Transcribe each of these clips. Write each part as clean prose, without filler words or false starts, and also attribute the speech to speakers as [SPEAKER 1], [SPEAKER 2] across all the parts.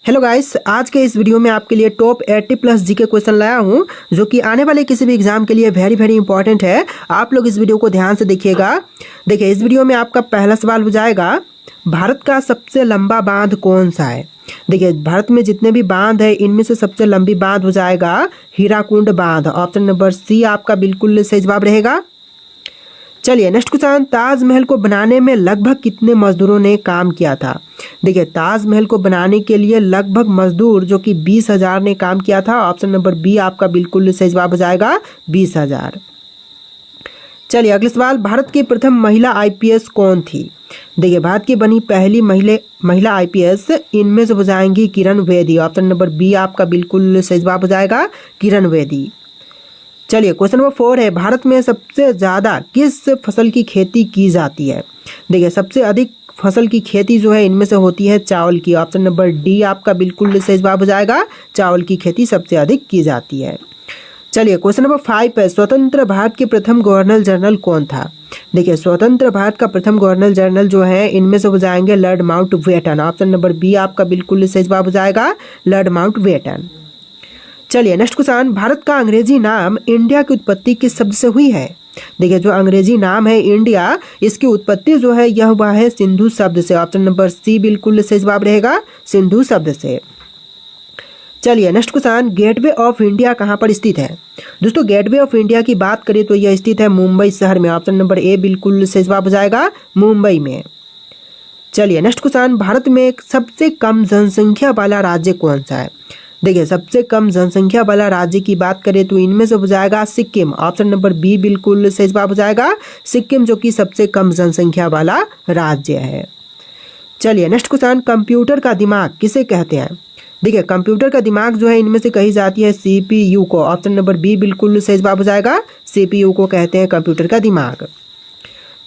[SPEAKER 1] Hello guys, आज के इस वीडियो में आपके लिए टॉप 80 प्लस जीके क्वेश्चन लाया हूं जो कि आने वाले किसी भी एग्जाम के लिए वेरी वेरी इंपॉर्टेंट है। आप लोग इस वीडियो को ध्यान से देखिएगा। देखिए, इस वीडियो में आपका पहला सवाल हो जाएगा, भारत का सबसे लंबा बांध कौन सा है। देखिए, भारत में जितने भी बांध है इनमें से सबसे लंबी बांध हो जाएगा हीराकुंड बांध। ऑप्शन नंबर सी आपका बिल्कुल सही जवाब रहेगा। चलिए नेक्स्ट क्वेश्चन, ताजमहल को बनाने में लगभग कितने मजदूरों ने काम किया था। देखिए, ताजमहल को बनाने के लिए लगभग मजदूर जो कि 20,000 ने काम किया था। ऑप्शन नंबर बी आपका बिल्कुल सही जवाब हो जाएगा 20,000। चलिए अगला सवाल, भारत की प्रथम महिला आईपीएस कौन थी। देखिए, भारत की बनी पहली महिला आईपीएस इनमें से हो जाएंगी Kiran Bedi. Option number B आपका बिल्कुल सही जवाब हो जाएगा किरण बेदी। चलिए क्वेश्चन नंबर 4 है, भारत में सबसे ज्यादा किस फसल की खेती की जाती है। देखिए, सबसे अधिक फसल की खेती जो है इनमें से होती है चावल की। ऑप्शन नंबर डी आपका बिल्कुल सही जवाब हो जाएगा, चावल की खेती सबसे अधिक की जाती है। चलिए क्वेश्चन नंबर 5 है, स्वतंत्र भारत के प्रथम गवर्नर जनरल कौन था। देखिए, स्वतंत्र भारत का प्रथम गवर्नर जनरल जो है इनमें से हो जाएंगे Lord Mountbatten. Option number B आपका बिल्कुल सही जवाब हो जाएगा लॉर्ड माउंटबेटन। चलिए नेक्स्ट क्वेश्चन, भारत का अंग्रेजी नाम इंडिया की उत्पत्ति किस शब्द से हुई है। देखिए, जो अंग्रेजी नाम है इंडिया, इसकी उत्पत्ति जो है यह हुआ है सिंधु शब्द से। ऑप्शन नंबर सी बिल्कुल सही जवाब रहेगा सिंधु शब्द से। चलिए next question, gateway of India कहाँ पर स्थित है। दोस्तों, गेटवे ऑफ इंडिया की बात करें तो यह स्थित है मुंबई शहर में। ऑप्शन नंबर ए बिल्कुल सही जवाब हो जाएगा मुंबई में। चलिए नेक्स्ट क्वेश्चन, भारत में सबसे कम जनसंख्या वाला राज्य कौन सा है। देखिए, सबसे कम जनसंख्या वाला राज्य की बात करें तो इनमें से हो जाएगा सिक्किम। ऑप्शन नंबर बी बिल्कुल सही जवाब हो जाएगा सिक्किम, जो कि सबसे कम जनसंख्या वाला राज्य है। चलिए नेक्स्ट क्वेश्चन, कंप्यूटर का दिमाग किसे कहते हैं। देखिए, कंप्यूटर का दिमाग जो है इनमें से कही जाती है सीपीयू को। ऑप्शन नंबर बी बिल्कुल सही जवाब हो जाएगा सीपीयू को कहते हैं कंप्यूटर का दिमाग।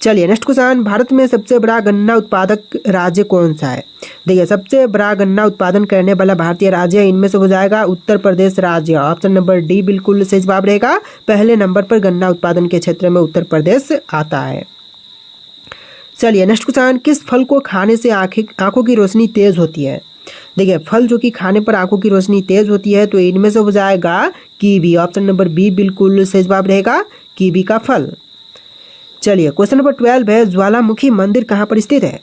[SPEAKER 1] चलिए नेक्स्ट क्वेश्चन, भारत में सबसे बड़ा गन्ना उत्पादक राज्य कौन सा है। देखिए, सबसे बड़ा गन्ना उत्पादन करने वाला भारतीय राज्य इनमें से हो जाएगा उत्तर प्रदेश राज्य। ऑप्शन नंबर डी बिल्कुल सही जवाब रहेगा, पहले नंबर पर गन्ना उत्पादन के क्षेत्र में उत्तर प्रदेश आता है। चलिए नेक्स्ट क्वेश्चन, किस फल को खाने से आंखों की रोशनी तेज होती है। देखिए, फल जो कि खाने पर आंखों की रोशनी तेज होती है तो इनमें से हो जाएगा कीवी। ऑप्शन नंबर बी बिल्कुल सही जवाब रहेगा कीवी का फल। चलिए क्वेश्चन नंबर 12 है, ज्वालामुखी मंदिर कहाँ पर स्थित है।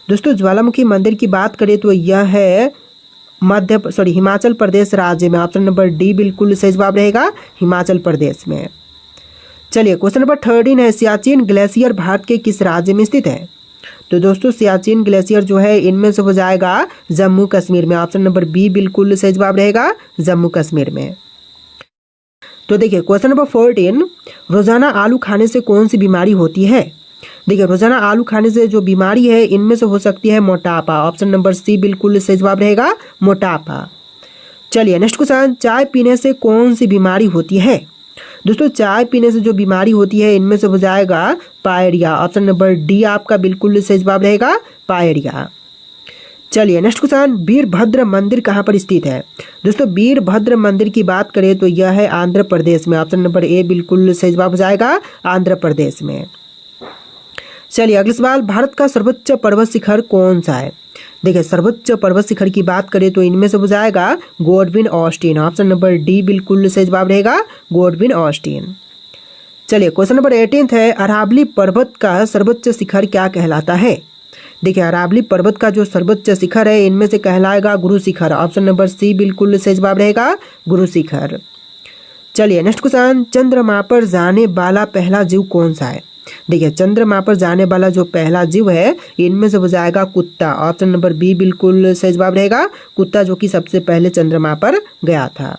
[SPEAKER 1] दोस्तों, ज्वालामुखी मंदिर की बात करें तो यह है हिमाचल प्रदेश राज्य में। ऑप्शन नंबर डी बिल्कुल सही जवाब रहेगा हिमाचल प्रदेश में। चलिए क्वेश्चन नंबर 13 है, सियाचिन ग्लेशियर भारत के किस राज्य में स्थित है। तो दोस्तों, सियाचिन ग्लेशियर जो है इनमें से हो जाएगा जम्मू कश्मीर में। ऑप्शन नंबर बी बिल्कुल सही जवाब रहेगा जम्मू कश्मीर में। तो देखिए क्वेश्चन नंबर 14, रोजाना आलू खाने से कौन सी बीमारी होती है। देखिए, रोजाना आलू खाने से जो बीमारी है इनमें से हो सकती है मोटापा। ऑप्शन नंबर सी बिल्कुल सही जवाब रहेगा मोटापा। चलिए नेक्स्ट क्वेश्चन, चाय पीने से कौन सी बीमारी होती है। दोस्तों, चाय पीने से जो बीमारी होती है इनमें से हो जाएगा पायरिया। ऑप्शन नंबर डी आपका बिल्कुल सही जवाब रहेगा पायरिया। चलिए नेक्स्ट क्वेश्चन, वीरभद्र मंदिर कहाँ पर स्थित है। दोस्तों, वीरभद्र मंदिर की बात करें तो यह है आंध्र प्रदेश में। ऑप्शन नंबर ए बिल्कुल सही जवाब हो जाएगा आंध्र प्रदेश में। चलिए अगला सवाल, भारत का सर्वोच्च पर्वत शिखर कौन सा है। देखिए, सर्वोच्च पर्वत शिखर की बात करें तो इनमें से हो जाएगा Godwin Austen. Option number D बिल्कुल सही जवाब रहेगा गॉडविन ऑस्टिन। चलिए क्वेश्चन नंबर 18 है, अरावली पर्वत का सर्वोच्च शिखर क्या कहलाता है। देखिए, अरावली पर्वत का जो सर्वोच्च शिखर है इनमें से कहलाएगा Guru Shikhar. Option number C बिल्कुल सही जवाब रहेगा गुरु शिखर। चलिए नेक्स्ट क्वेश्चन, चंद्रमा पर जाने वाला पहला जीव कौन सा है। देखिए, चंद्रमा पर जाने वाला जो पहला जीव है इनमें से हो जाएगा कुत्ता। ऑप्शन नंबर बी बिल्कुल सही जवाब रहेगा कुत्ता, जो कि सबसे पहले चंद्रमा पर गया था।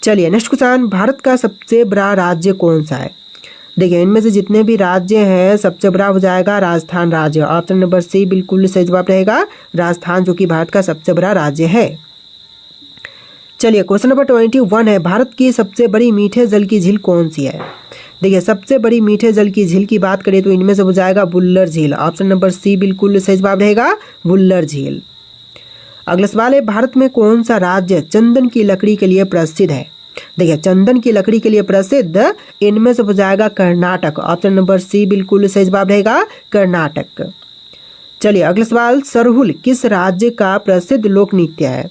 [SPEAKER 1] चलिए नेक्स्ट क्वेश्चन, भारत का सबसे बड़ा राज्य कौन सा है। देखिए, इनमें से जितने भी राज्य हैं सबसे बड़ा हो जाएगा राजस्थान राज्य। ऑप्शन नंबर सी बिल्कुल सही जवाब रहेगा राजस्थान, जो कि भारत का सबसे बड़ा राज्य है। चलिए क्वेश्चन नंबर 21 है, भारत की सबसे बड़ी मीठे जल की झील कौन सी है। देखिए, सबसे बड़ी मीठे जल की झील की बात करें तो इनमें से हो जाएगा बुल्लर झील। ऑप्शन नंबर सी बिल्कुल सही जवाब रहेगा बुल्लर झील। अगला सवाल है, भारत में कौन सा राज्य चंदन की लकड़ी के लिए प्रसिद्ध है। देखिए, चंदन की लकड़ी के लिए प्रसिद्ध इनमें से हो जाएगा कर्नाटक। ऑप्शन नंबर सी बिल्कुल सही जवाब रहेगा कर्नाटक। चलिए अगला सवाल, सरहुल किस राज्य का प्रसिद्ध लोक नृत्य है?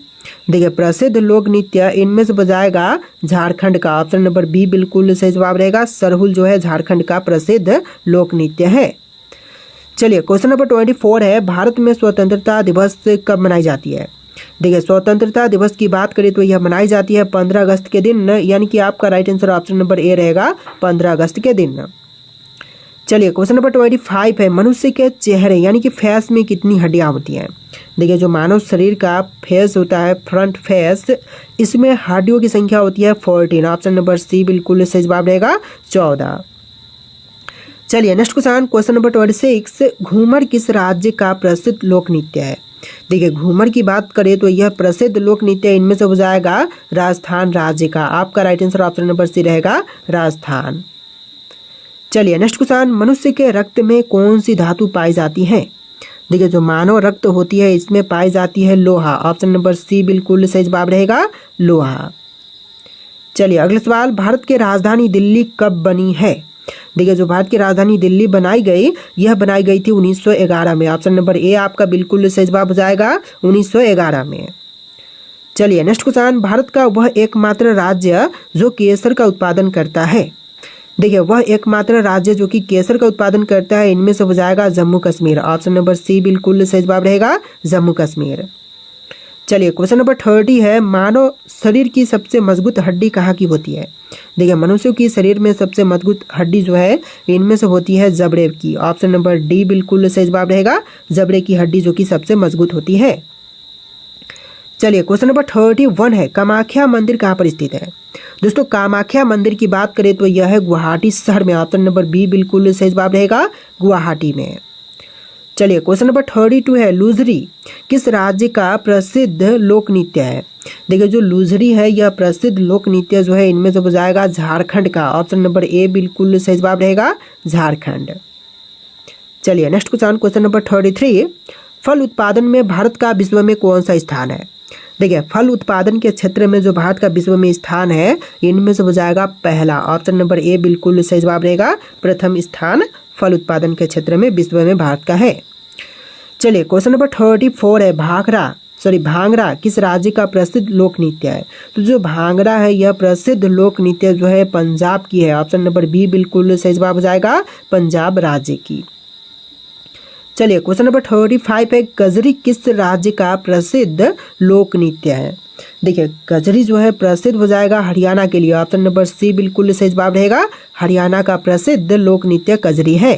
[SPEAKER 1] देखिए प्रसिद्ध लोक नृत्य इनमें से बजाएगा झारखंड का। ऑप्शन नंबर बी बिल्कुल सही जवाब रहेगा। सरहुल जो है झारखंड का प्रसिद्ध लोक नृत्य है। चलिए क्वेश्चन नंबर 24 है, भारत में स्वतंत्रता दिवस कब मनाई जाती है? देखिए स्वतंत्रता दिवस की बात करें तो यह मनाई जाती है 15 अगस्त के दिन, यानी कि आपका राइट आंसर ऑप्शन नंबर ए रहेगा 15 अगस्त के दिन। चलिए क्वेश्चन नंबर 25 है, मनुष्य के चेहरे यानी कि फेस में कितनी हड्डियां होती हैं? देखिए जो मानव शरीर का फेस होता है, फ्रंट फेस, इसमें हड्डियों की संख्या होती है 14। ऑप्शन नंबर सी बिल्कुल सही जवाब रहेगा 14। चलिए नेक्स्ट क्वेश्चन नंबर 26, घूमर किस राज्य का प्रसिद्ध लोक नृत्य है? देखिए घूमर की बात करें तो यह प्रसिद्ध लोक नृत्य इनमें से हो जाएगा राजस्थान राज्य का। आपका right answer option number C रहेगा राजस्थान। चलिए नेक्स्ट क्वेश्चन, मनुष्य के रक्त में कौन सी धातु पाई जाती है? देखिए जो मानव रक्त होती है इसमें पाई जाती है लोहा। ऑप्शन नंबर सी बिल्कुल सही जवाब रहेगा लोहा। चलिए अगला सवाल, भारत की राजधानी दिल्ली कब बनी है? देखिए जो भारत की राजधानी दिल्ली बनाई गई, यह बनाई गई थी 1911 में। ऑप्शन नंबर ए आपका बिल्कुल सही जवाब हो जाएगा 1911 में। चलिए नेक्स्ट क्वेश्चन, भारत का वह एकमात्र राज्य जो केसर का उत्पादन करता है? देखिए वह एकमात्र राज्य जो कि केसर का उत्पादन करता है इनमें से हो जाएगा Jammu Kashmir. Option number C बिल्कुल सही जवाब रहेगा जम्मू कश्मीर। चलिए क्वेश्चन नंबर 30 है, मानव शरीर की सबसे मजबूत हड्डी कहाँ की होती है? देखिए मनुष्य की शरीर में सबसे मजबूत हड्डी जो है इनमें से होती है जबड़े की। ऑप्शन नंबर डी बिल्कुल सही जवाब रहेगा जबड़े की हड्डी जो कि सबसे मजबूत होती है। चलिए क्वेश्चन नंबर 31 है, कामाख्या मंदिर कहाँ पर स्थित है? दोस्तों कामाख्या मंदिर की बात करें तो यह है गुवाहाटी शहर में। ऑप्शन नंबर बी बिल्कुल सही जवाब रहेगा गुवाहाटी में। चलिए क्वेश्चन नंबर 32 है, लुजरी किस राज्य का प्रसिद्ध लोक नृत्य है? देखिए जो लुजरी है यह प्रसिद्ध लोक नृत्य जो है इनमें से हो जाएगा झारखंड का। ऑप्शन नंबर ए बिल्कुल सही जवाब रहेगा झारखंड। चलिए नेक्स्ट क्वेश्चन नंबर 33, फल उत्पादन में भारत का विश्व में कौन सा स्थान है? देखिए फल उत्पादन के क्षेत्र में जो भारत का विश्व में स्थान है इनमें से हो जाएगा पहला। ऑप्शन नंबर ए बिल्कुल सही जवाब रहेगा प्रथम स्थान फल उत्पादन के क्षेत्र में विश्व में भारत का है। चलिए क्वेश्चन नंबर 34 है, भांगड़ा किस राज्य का प्रसिद्ध लोक नृत्य है? तो जो भांगड़ा है यह प्रसिद्ध लोक नृत्य जो है पंजाब की है। ऑप्शन नंबर बी बिल्कुल सही जवाब हो जाएगा पंजाब राज्य की। चलिए क्वेश्चन नंबर 35 है, कजरी किस राज्य का प्रसिद्ध लोक नृत्य है? देखिए कजरी जो है प्रसिद्ध हो जाएगा हरियाणा के लिए। ऑप्शन नंबर सी बिल्कुल सही जवाब रहेगा हरियाणा का प्रसिद्ध लोक नृत्य कजरी है।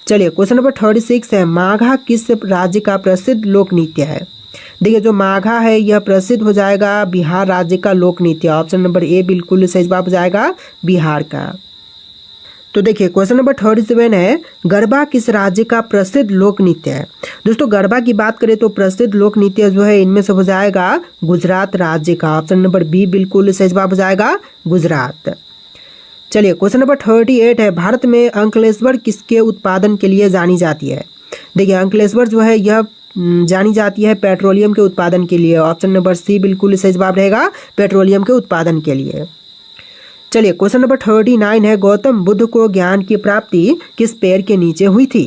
[SPEAKER 1] चलिए क्वेश्चन नंबर 36 है, माघा किस राज्य का प्रसिद्ध लोक नृत्य है? देखिए जो माघा है यह प्रसिद्ध हो जाएगा बिहार राज्य का लोक नृत्य। ऑप्शन नंबर ए बिल्कुल सही जवाब हो जाएगा बिहार का। तो देखिए क्वेश्चन नंबर 37 है, गरबा किस राज्य का प्रसिद्ध लोक नृत्य है? दोस्तों गरबा की बात करें तो प्रसिद्ध लोक नृत्य जो है इनमें से हो जाएगा गुजरात राज्य का। ऑप्शन नंबर बी बिल्कुल सही जवाब हो जाएगा गुजरात। चलिए क्वेश्चन नंबर 38 है, भारत में अंकलेश्वर किसके उत्पादन के लिए जानी जाती है? देखिए अंकलेश्वर जो है यह जानी जाती है पेट्रोलियम के उत्पादन के लिए। ऑप्शन नंबर सी बिल्कुल सही जवाब रहेगा पेट्रोलियम के उत्पादन के लिए। चलिए क्वेश्चन नंबर 39 है, गौतम बुद्ध को ज्ञान की प्राप्ति किस पेड़ के नीचे हुई थी?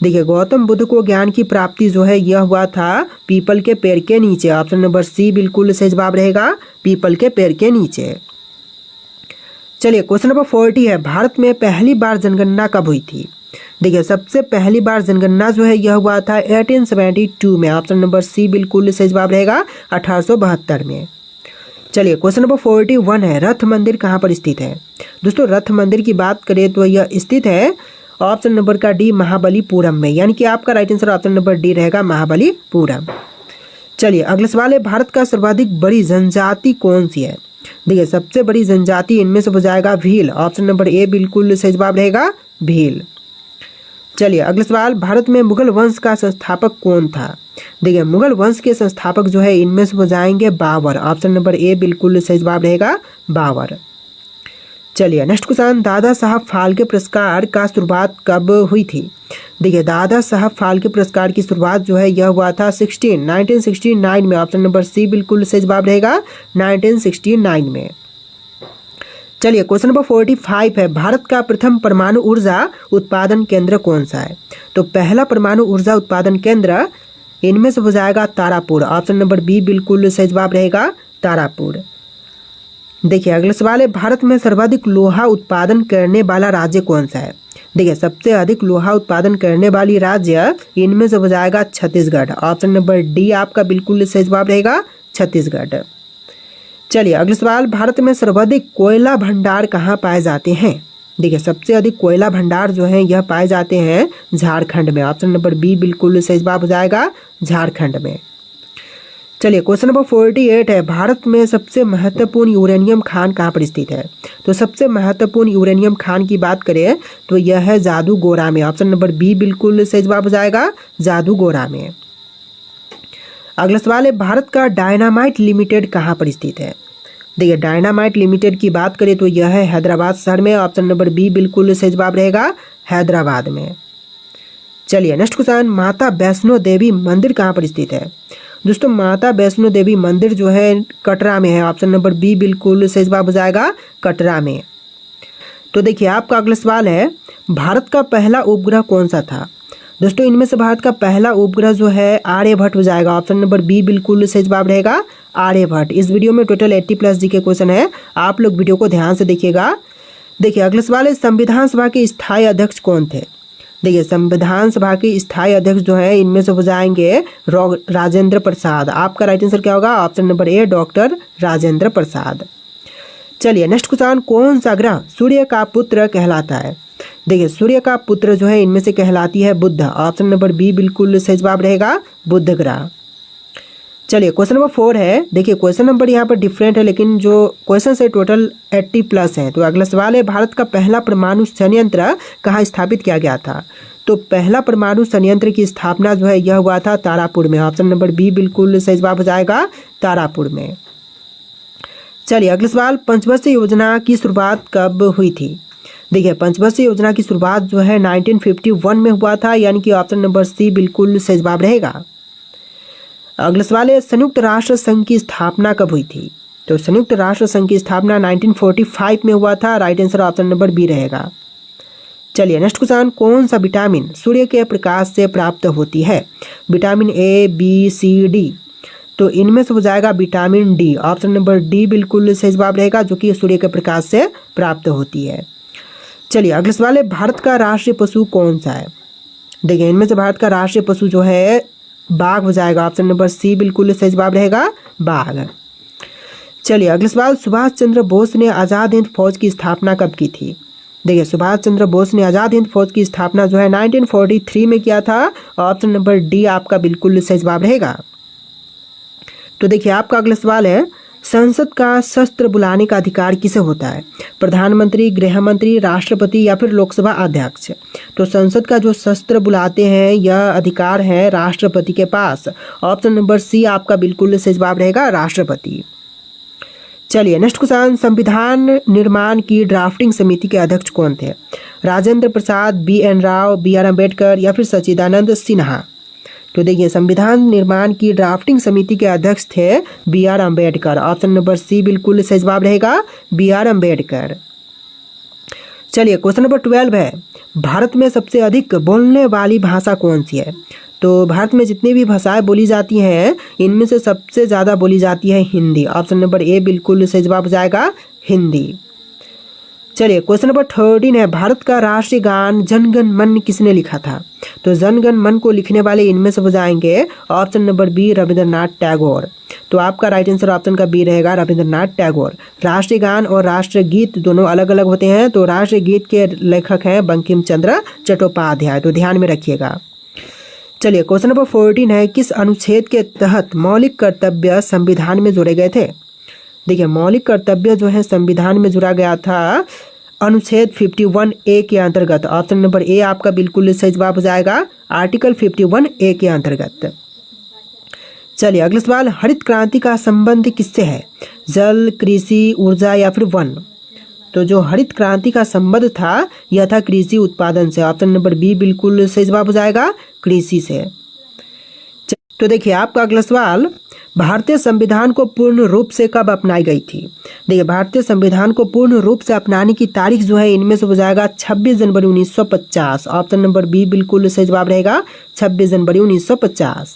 [SPEAKER 1] देखिए गौतम बुद्ध को ज्ञान की प्राप्ति जो है यह हुआ था पीपल के पेड़ के नीचे। ऑप्शन नंबर सी बिल्कुल सही जवाब रहेगा पीपल के पेड़ के नीचे। चलिए क्वेश्चन नंबर 40 है, भारत में पहली बार जनगणना कब हुई थी? देखिए सबसे पहली बार जनगणना जो है यह हुआ था 1872 में। ऑप्शन नंबर सी बिल्कुल सही जवाब रहेगा 1872 में। चलिए क्वेश्चन नंबर 41 है, रथ मंदिर कहाँ पर स्थित है? दोस्तों रथ मंदिर की बात करें तो यह स्थित है ऑप्शन नंबर का डी महाबलीपुरम में, यानी कि आपका right answer option number D रहेगा महाबलीपुरम। चलिए अगला सवाल है, भारत का सर्वाधिक बड़ी जनजाति कौन सी है? देखिए सबसे बड़ी जनजाति इनमें से हो जाएगा भील। ऑप्शन नंबर ए बिल्कुल सही जवाब रहेगा भील। चलिए अगला सवाल, भारत में मुगल वंश का संस्थापक कौन था? देखिए मुगल वंश के संस्थापक जो है इनमें से हो जाएंगे बाबर। ऑप्शन नंबर ए बिल्कुल सही जवाब रहेगा बाबर। चलिए नेक्स्ट क्वेश्चन, दादा साहब फाल्के पुरस्कार का शुरुआत कब हुई थी? देखिए दादा साहब फाल्के पुरस्कार की शुरुआत जो है यह हुआ था 1969 में। ऑप्शन नंबर सी बिल्कुल सही जवाब रहेगा 1969 में। चलिए क्वेश्चन नंबर 45 है, भारत का प्रथम परमाणु ऊर्जा उत्पादन केंद्र कौन सा है? तो पहला परमाणु ऊर्जा उत्पादन केंद्र इनमें से हो जाएगा तारापुर। ऑप्शन नंबर बी बिल्कुल सही जवाब रहेगा, तारापुर। देखिए अगला सवाल है, भारत में सर्वाधिक लोहा उत्पादन करने वाला राज्य कौन सा है? देखिए सबसे अधिक लोहा उत्पादन करने वाली राज्य इनमें से हो जाएगा छत्तीसगढ़। ऑप्शन नंबर डी आपका बिल्कुल सही जवाब रहेगा, छत्तीसगढ़। चलिए अगला सवाल, भारत में सर्वाधिक कोयला भंडार कहाँ पाए जाते हैं? देखिए सबसे अधिक कोयला भंडार जो है यह पाए जाते हैं झारखंड में। ऑप्शन नंबर बी बिल्कुल सही जवाब हो जाएगा, झारखंड में। चलिए क्वेश्चन नंबर 48 है, भारत में सबसे महत्वपूर्ण यूरेनियम खान कहाँ पर स्थित है? तो सबसे महत्वपूर्ण यूरेनियम खान की बात करें तो यह है जादूगोरा में। ऑप्शन नंबर बी बिल्कुल सही जवाब हो जाएगा, जादूगोरा में। अगला सवाल है, भारत का डायनामाइट लिमिटेड कहाँ पर स्थित है? देखिए डायनामाइट लिमिटेड की बात करें तो यह है हैदराबाद शहर में। ऑप्शन नंबर बी बिल्कुल सही जवाब रहेगा, हैदराबाद में। चलिए नेक्स्ट क्वेश्चन, माता वैष्णो देवी मंदिर कहाँ पर स्थित है? दोस्तों माता वैष्णो देवी मंदिर जो है कटरा में है। ऑप्शन नंबर बी बिल्कुल सही जवाब हो जाएगा, कटरा में। तो देखिए आपका अगला सवाल है, भारत का पहला उपग्रह कौन सा था? दोस्तों इनमें से भारत का पहला उपग्रह जो है आर्यभट्ट हो जाएगा। ऑप्शन नंबर बी बिल्कुल सही जवाब रहेगा, आर्यभट्ट। इस वीडियो में टोटल 80+ जी के क्वेश्चन है, आप लोग वीडियो को ध्यान से देखिएगा। देखिए अगला सवाल है, संविधान सभा के स्थायी अध्यक्ष कौन थे? देखिए संविधान सभा के स्थायी अध्यक्ष जो है इनमें से हो जाएंगे राजेंद्र प्रसाद। आपका राइट आंसर क्या होगा? Option number A doctor Rajendra Prasad. चलिए नेक्स्ट क्वेश्चन, कौन सा ग्रह सूर्य का पुत्र कहलाता है? देखिए सूर्य का पुत्र जो है इनमें से कहलाती है बुध। ऑप्शन नंबर बी बिल्कुल सही जवाब रहेगा, बुध ग्रह। चलिए क्वेश्चन नंबर 4 है, देखिए क्वेश्चन नंबर यहाँ पर डिफरेंट है लेकिन जो क्वेश्चन है टोटल 80+ है। तो अगला सवाल है, भारत का पहला परमाणु संयंत्र कहाँ स्थापित किया गया था? तो पहला परमाणु संयंत्र की स्थापना जो है यह हुआ था तारापुर में। ऑप्शन नंबर बी बिल्कुल सही जवाब हो जाएगा, तारापुर में। चलिए अगला सवाल, पंचवर्षीय योजना की शुरुआत कब हुई थी? देखिए पंचवर्षीय योजना की शुरुआत जो है 1951 में हुआ था, यानी कि ऑप्शन नंबर सी बिल्कुल सही जवाब रहेगा। अगला सवाल है, संयुक्त राष्ट्र संघ की स्थापना कब हुई थी? तो संयुक्त राष्ट्र संघ की स्थापना 1945 में हुआ था। Right answer option number B रहेगा। चलिए नेक्स्ट क्वेश्चन, कौन सा विटामिन सूर्य के प्रकाश से प्राप्त होती है? Vitamin A, B, C, D. तो इनमें से हो जाएगा vitamin D. Option number D बिल्कुल सही जवाब रहेगा, जो कि सूर्य के प्रकाश से प्राप्त होती है। चलिए अगला सवाल है, भारत का राष्ट्रीय पशु कौन सा है? देखिए इनमें से भारत का राष्ट्रीय पशु जो है बाघ हो जाएगा। ऑप्शन नंबर सी बिल्कुल सही जवाब रहेगा, बाघ। चलिए अगला सवाल, सुभाष चंद्र बोस ने आज़ाद हिंद फौज की स्थापना कब की थी? देखिए सुभाष चंद्र बोस ने आज़ाद हिंद फौज की स्थापना जो है 1943 में किया था। ऑप्शन नंबर डी आपका बिल्कुल सही जवाब रहेगा। तो देखिए आपका अगला सवाल है, संसद का शस्त्र बुलाने का अधिकार किसे होता है? प्रधानमंत्री, गृह मंत्री, राष्ट्रपति या फिर लोकसभा अध्यक्ष। तो संसद का जो शस्त्र बुलाते हैं यह अधिकार है राष्ट्रपति के पास। ऑप्शन नंबर सी आपका बिल्कुल सही जवाब रहेगा, राष्ट्रपति। चलिए नेक्स्ट क्वेश्चन, संविधान निर्माण की ड्राफ्टिंग समिति के अध्यक्ष कौन थे? राजेंद्र प्रसाद, BN राव, BR अम्बेडकर या फिर सच्चिदानंद सिन्हा। तो देखिए संविधान निर्माण की ड्राफ्टिंग समिति के अध्यक्ष थे BR Ambedkar. Option number C बिल्कुल सही जवाब रहेगा, BR अम्बेडकर। चलिए क्वेश्चन नंबर 12 है, भारत में सबसे अधिक बोलने वाली भाषा कौन सी है? तो भारत में जितनी भी भाषाएं बोली जाती हैं इनमें से सबसे ज़्यादा बोली जाती है हिंदी। ऑप्शन नंबर ए बिल्कुल सही जवाब हो जाएगा, हिंदी। चलिए क्वेश्चन नंबर 13 है, भारत का राष्ट्रीय गान जन गण मन किसने लिखा था? तो जन गण मन को लिखने वाले इनमें से हो जाएंगे option number B Rabindranath Tagore. तो आपका राइट आंसर ऑप्शन का बी रहेगा, रविंद्रनाथ टैगोर। राष्ट्रीय गान और राष्ट्रीय गीत दोनों अलग अलग होते हैं। तो राष्ट्रीय गीत के लेखक हैं बंकिम चंद्र चट्टोपाध्याय, तो ध्यान में रखिएगा। चलिए क्वेश्चन नंबर 14 है, किस अनुच्छेद के तहत मौलिक कर्तव्य संविधान में जोड़े गए थे? देखिए मौलिक कर्तव्य जो है संविधान में जुड़ा गया था अनुच्छेद 51A के अंतर्गत। ऑप्शन नंबर ए आपका बिल्कुल सही जवाब हो जाएगा, आर्टिकल 51A के अंतर्गत। चलिए अगला सवाल, हरित क्रांति का संबंध किससे है? जल, कृषि, ऊर्जा या फिर वन। तो जो हरित क्रांति का संबंध था यह था कृषि उत्पादन से। ऑप्शन नंबर बी बिल्कुल सही जवाब हो जाएगा, कृषि से। तो देखिए आपका अगला सवाल, भारतीय संविधान को पूर्ण रूप से कब अपनाई गई थी? देखिए, भारतीय संविधान को पूर्ण रूप से अपनाने की तारीख जो है इनमें से हो जाएगा 26 जनवरी 1950। ऑप्शन नंबर बी बिल्कुल सही जवाब रहेगा, 26 जनवरी 1950।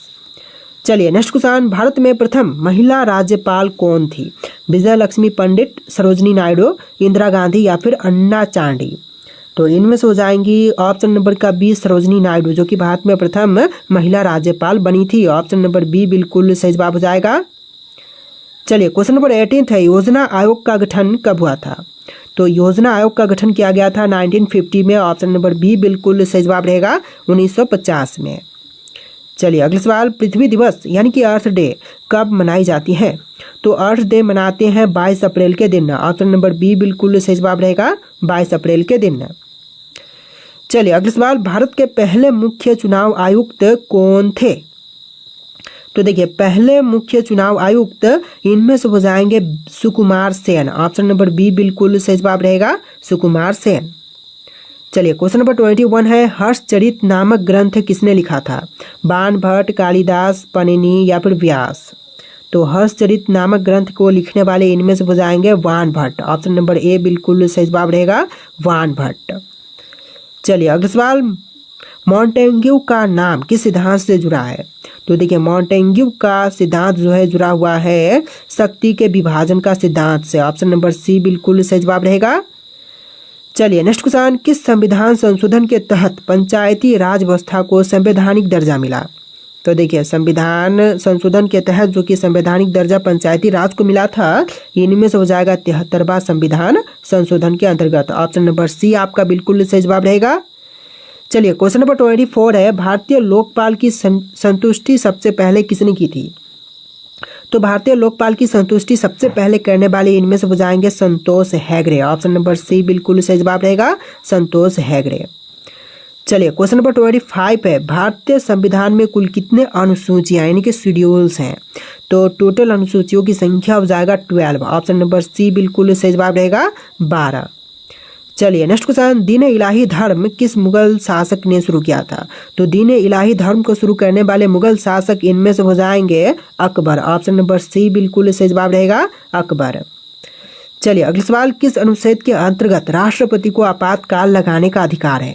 [SPEAKER 1] चलिए नेक्स्ट क्वेश्चन, भारत में प्रथम महिला राज्यपाल कौन थी? विजय लक्ष्मी पंडित, सरोजिनी नायडू, इंदिरा गांधी या फिर अन्ना चांडी? तो इनमें से हो जाएंगी ऑप्शन नंबर का बी सरोजिनी नायडू, जो कि भारत में प्रथम महिला राज्यपाल बनी थी। ऑप्शन नंबर बी बिल्कुल सही जवाब हो जाएगा। चलिए क्वेश्चन नंबर 18 है, योजना आयोग का गठन कब हुआ था? तो योजना आयोग का गठन किया गया था 1950 में। ऑप्शन नंबर बी बिल्कुल सही जवाब रहेगा, 1950 में। चलिए अगला सवाल, पृथ्वी दिवस यानी कि अर्थ डे कब मनाई जाती है? तो अर्थ डे मनाते हैं 22 अप्रैल के दिन। ऑप्शन नंबर बी बिल्कुल सही जवाब रहेगा, 22 अप्रैल के दिन। चलिए अगला सवाल, भारत के पहले मुख्य चुनाव आयुक्त कौन थे? तो देखिए, पहले मुख्य चुनाव आयुक्त इनमें से हो जाएंगे Sukumar Sen. Option number B बिल्कुल सही जवाब रहेगा, सुकुमार सेन। चलिए क्वेश्चन नंबर 21 है, हर्षचरित नामक ग्रंथ किसने लिखा था? बाणभट्ट, कालिदास, पनिनी या फिर व्यास? तो हर्षचरित नामक ग्रंथ को लिखने वाले इनमें से हो जाएंगे बाणभट्ट। ऑप्शन नंबर ए बिल्कुल सही जवाब रहेगा, बाणभट्ट। चलिए अगला सवाल, मॉन्टेग्यू का नाम किस सिद्धांत से जुड़ा है? तो देखिए, मॉन्टेग्यू का सिद्धांत जो है जुड़ा हुआ है शक्ति के विभाजन का सिद्धांत से। ऑप्शन नंबर सी बिल्कुल सही जवाब रहेगा। चलिए नेक्स्ट क्वेश्चन, किस संविधान संशोधन के तहत पंचायती राज व्यवस्था को संवैधानिक दर्जा मिला? तो देखिए, संविधान संशोधन के तहत जो कि संवैधानिक दर्जा पंचायती राज को मिला था, इनमें से हो जाएगा 73वां संविधान संशोधन के अंतर्गत। ऑप्शन नंबर सी आपका बिल्कुल सही जवाब रहेगा। चलिए क्वेश्चन नंबर 24 है, भारतीय लोकपाल की संतुष्टि सबसे पहले किसने की थी? तो भारतीय लोकपाल की संतुष्टि सबसे पहले करने वाले इनमें से हो जाएंगे संतोष हेगड़े। ऑप्शन नंबर सी बिल्कुल सही जवाब रहेगा, संतोष हेगड़े। चलिए क्वेश्चन नंबर 25 है, भारतीय संविधान में कुल कितने अनुसूचियां यानी कि शेड्यूल्स हैं? तो टोटल अनुसूचियों की संख्या हो जाएगा 12। ऑप्शन नंबर सी बिल्कुल सही जवाब रहेगा, 12। चलिए नेक्स्ट क्वेश्चन, दीन इलाही धर्म किस मुगल शासक ने शुरू किया था? तो दीन इलाही धर्म को शुरू करने वाले मुगल शासक इनमें से हो जाएंगे अकबर। ऑप्शन नंबर सी बिल्कुल सही जवाब रहेगा, अकबर। चलिए अगला सवाल, किस अनुच्छेद के अंतर्गत राष्ट्रपति को आपातकाल लगाने का अधिकार है?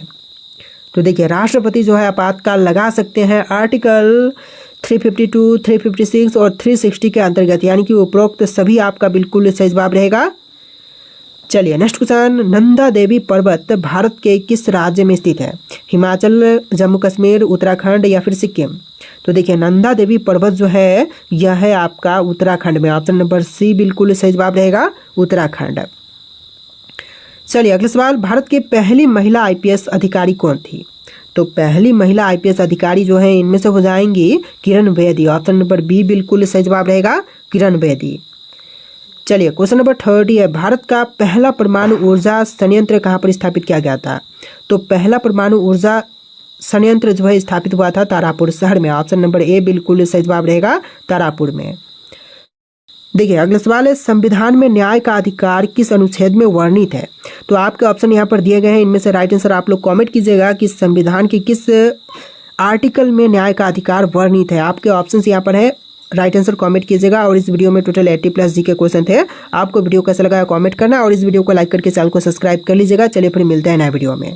[SPEAKER 1] तो देखिए, राष्ट्रपति जो है आपातकाल लगा सकते हैं आर्टिकल 352, 356 और 360 के अंतर्गत, यानी कि उपरोक्त सभी आपका बिल्कुल सही जवाब रहेगा। चलिए नेक्स्ट क्वेश्चन, नंदा देवी पर्वत भारत के किस राज्य में स्थित है? हिमाचल, जम्मू कश्मीर, उत्तराखंड या फिर सिक्किम? तो देखिए, नंदा देवी पर्वत जो है यह है आपका उत्तराखंड में। ऑप्शन नंबर सी बिल्कुल सही जवाब रहेगा, उत्तराखंड। चलिए अगला सवाल, भारत की पहली महिला आईपीएस अधिकारी कौन थी? तो पहली महिला आईपीएस अधिकारी जो है इनमें से हो जाएंगी Kiran Bedi. Option number B बिल्कुल सही जवाब रहेगा, किरण बेदी। चलिए क्वेश्चन नंबर 30 है, भारत का पहला परमाणु ऊर्जा संयंत्र कहाँ पर स्थापित किया गया था? तो पहला परमाणु ऊर्जा संयंत्र जो है स्थापित हुआ था तारापुर शहर में। ऑप्शन नंबर ए बिल्कुल सही जवाब रहेगा, तारापुर में। देखिए अगला सवाल है, संविधान में न्याय का अधिकार किस अनुच्छेद में वर्णित है? तो आपके ऑप्शन यहाँ पर दिए गए हैं, इनमें से राइट आंसर आप लोग कमेंट कीजिएगा कि संविधान की किस आर्टिकल में न्याय का अधिकार वर्णित है। आपके ऑप्शन यहाँ पर है, राइट आंसर कमेंट कीजिएगा। और इस वीडियो में टोटल 80+ जी के क्वेश्चन थे। आपको वीडियो कैसा लगा कमेंट करना और इस वीडियो को लाइक करके चैनल को सब्सक्राइब कर लीजिएगा। चलिए फिर मिलते हैं नए वीडियो में।